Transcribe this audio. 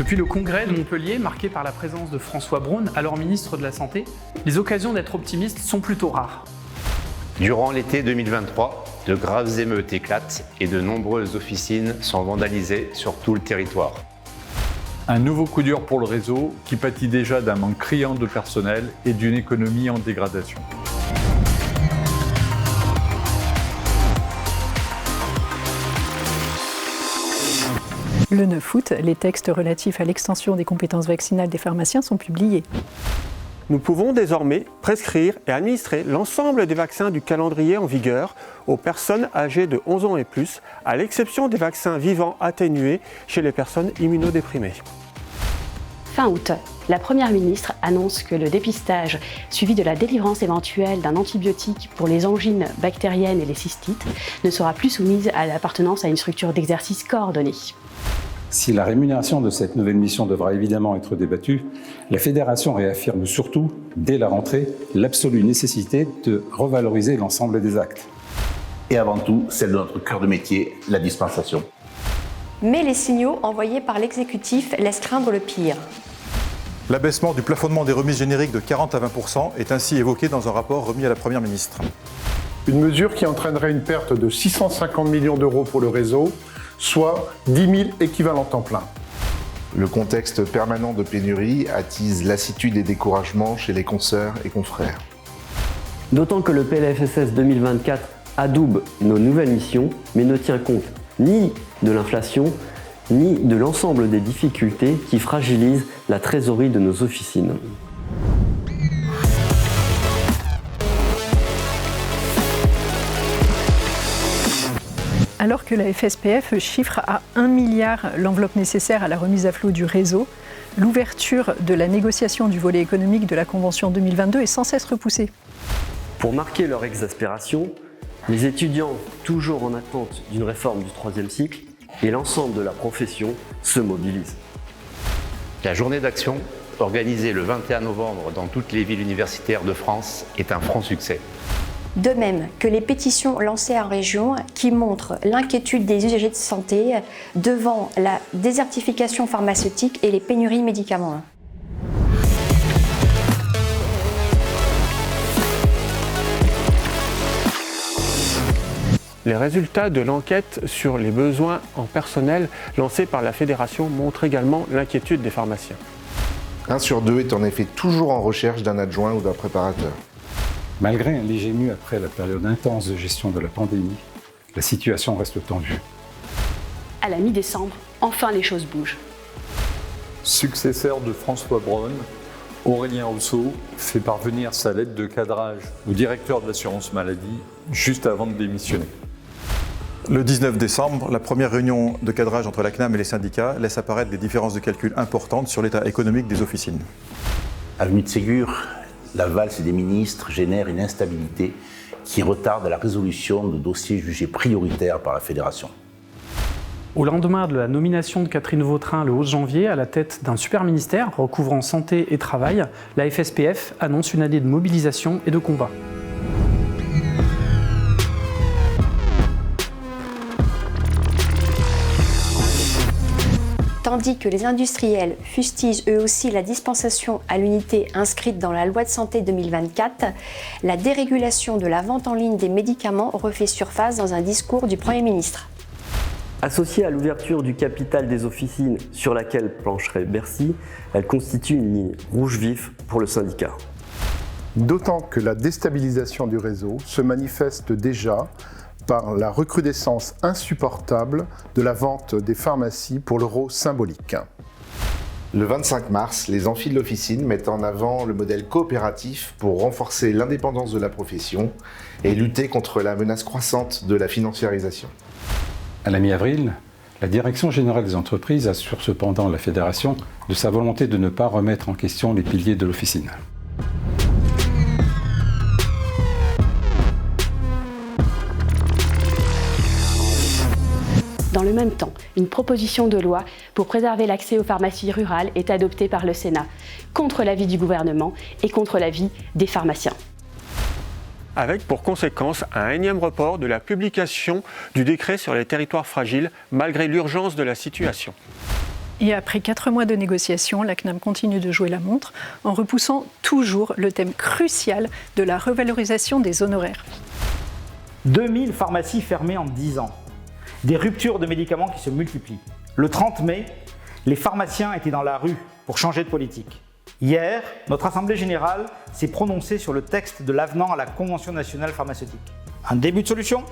Depuis le congrès de Montpellier, marqué par la présence de François Braun, alors ministre de la Santé, les occasions d'être optimiste sont plutôt rares. Durant l'été 2023, de graves émeutes éclatent et de nombreuses officines sont vandalisées sur tout le territoire. Un nouveau coup dur pour le réseau qui pâtit déjà d'un manque criant de personnel et d'une économie en dégradation. Le 9 août, les textes relatifs à l'extension des compétences vaccinales des pharmaciens sont publiés. Nous pouvons désormais prescrire et administrer l'ensemble des vaccins du calendrier en vigueur aux personnes âgées de 11 ans et plus, à l'exception des vaccins vivants atténués chez les personnes immunodéprimées. Fin août, la Première ministre annonce que le dépistage, suivi de la délivrance éventuelle d'un antibiotique pour les angines bactériennes et les cystites, ne sera plus soumise à l'appartenance à une structure d'exercice coordonnée. Si la rémunération de cette nouvelle mission devra évidemment être débattue, la Fédération réaffirme surtout, dès la rentrée, l'absolue nécessité de revaloriser l'ensemble des actes. Et avant tout, celle de notre cœur de métier, la dispensation. Mais les signaux envoyés par l'exécutif laissent craindre le pire. L'abaissement du plafonnement des remises génériques de 40 à 20% est ainsi évoqué dans un rapport remis à la Première ministre. Une mesure qui entraînerait une perte de 650 millions d'euros pour le réseau, soit 10 000 équivalents temps plein. Le contexte permanent de pénurie attise lassitude et découragement chez les consoeurs et confrères. D'autant que le PLFSS 2024 adoube nos nouvelles missions, mais ne tient compte ni de l'inflation, ni de l'ensemble des difficultés qui fragilisent la trésorerie de nos officines. Alors que la FSPF chiffre à 1 milliard l'enveloppe nécessaire à la remise à flot du réseau, l'ouverture de la négociation du volet économique de la Convention 2022 est sans cesse repoussée. Pour marquer leur exaspération, les étudiants, toujours en attente d'une réforme du 3e cycle, et l'ensemble de la profession se mobilisent. La journée d'action, organisée le 21 novembre dans toutes les villes universitaires de France, est un franc succès. De même que les pétitions lancées en région qui montrent l'inquiétude des usagers de santé devant la désertification pharmaceutique et les pénuries de médicaments. Les résultats de l'enquête sur les besoins en personnel lancée par la Fédération montrent également l'inquiétude des pharmaciens. 1 sur 2 est en effet toujours en recherche d'un adjoint ou d'un préparateur. Malgré un léger mieux après la période intense de gestion de la pandémie, la situation reste tendue. À la mi-décembre, enfin les choses bougent. Successeur de François Braun, Aurélien Rousseau fait parvenir sa lettre de cadrage au directeur de l'assurance maladie juste avant de démissionner. Le 19 décembre, la première réunion de cadrage entre la CNAM et les syndicats laisse apparaître des différences de calcul importantes sur l'état économique des officines. Avenue de Ségur, la valse des ministres génère une instabilité qui retarde la résolution de dossiers jugés prioritaires par la Fédération. Au lendemain de la nomination de Catherine Vautrin le 11 janvier à la tête d'un super ministère recouvrant santé et travail, la FSPF annonce une année de mobilisation et de combat. Tandis que les industriels fustigent eux aussi la dispensation à l'unité inscrite dans la loi de santé 2024, la dérégulation de la vente en ligne des médicaments refait surface dans un discours du Premier ministre. Associée à l'ouverture du capital des officines sur laquelle plancherait Bercy, elle constitue une ligne rouge vif pour le syndicat. D'autant que la déstabilisation du réseau se manifeste déjà par la recrudescence insupportable de la vente des pharmacies pour l'euro symbolique. Le 25 mars, les amphis de l'officine mettent en avant le modèle coopératif pour renforcer l'indépendance de la profession et lutter contre la menace croissante de la financiarisation. À la mi-avril, la Direction générale des entreprises assure cependant la Fédération de sa volonté de ne pas remettre en question les piliers de l'officine. Dans le même temps, une proposition de loi pour préserver l'accès aux pharmacies rurales est adoptée par le Sénat, contre l'avis du gouvernement et contre l'avis des pharmaciens. Avec pour conséquence un énième report de la publication du décret sur les territoires fragiles, malgré l'urgence de la situation. Et après 4 mois de négociations, la CNAM continue de jouer la montre en repoussant toujours le thème crucial de la revalorisation des honoraires. 2000 pharmacies fermées en 10 ans. Des ruptures de médicaments qui se multiplient. Le 30 mai, les pharmaciens étaient dans la rue pour changer de politique. Hier, notre Assemblée générale s'est prononcée sur le texte de l'avenant à la Convention nationale pharmaceutique. Un début de solution ?